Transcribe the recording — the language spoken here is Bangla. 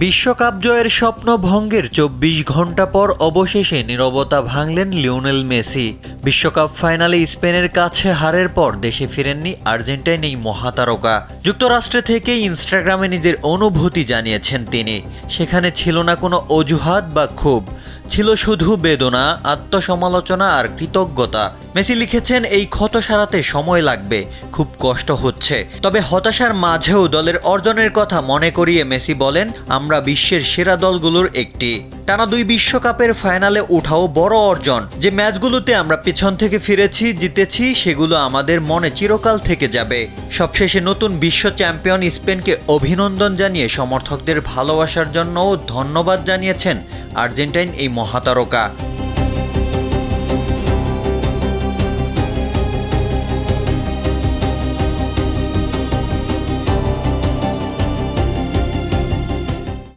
বিশ্বকাপ জয়ের স্বপ্ন ভঙ্গের ২৪ ঘণ্টা পর অবশেষে নীরবতা ভাঙলেন লিওনেল মেসি। বিশ্বকাপ ফাইনালে স্পেনের কাছে হারের পর দেশে ফিরেননি আর্জেন্টাইন এই মহাতারকা। যুক্তরাষ্ট্র থেকে ইনস্টাগ্রামে নিজের অনুভূতি জানিয়েছেন তিনি। সেখানে ছিল না কোনো অজুহাত বা ক্ষোভ, ছিল শুধু বেদনা, আত্মসমালোচনা আর কৃতজ্ঞতা। মেসি লিখেছেন, এই ক্ষত সারাতে সময় লাগবে, খুব কষ্ট হচ্ছে, তবে হতাশার মাঝেও দলের অর্জনের কথা মনে করিয়ে মেসি বলেন, আমরা বিশ্বের সেরা দলগুলোর একটি। টানা ২ বিশ্বকাপের ফাইনালে ওঠাও বড় অর্জন। যে ম্যাচগুলোতে আমরা পিছন থেকে ফিরেছি, জিতেছি, সেগুলো আমাদের মনে চিরকাল থেকে যাবে। সবশেষে নতুন বিশ্ব চ্যাম্পিয়ন স্পেনকে অভিনন্দন জানিয়ে সমর্থকদের ভালোবাসার জন্যও ধন্যবাদ জানিয়েছেন আর্জেন্টাইন এই মহাতারকা।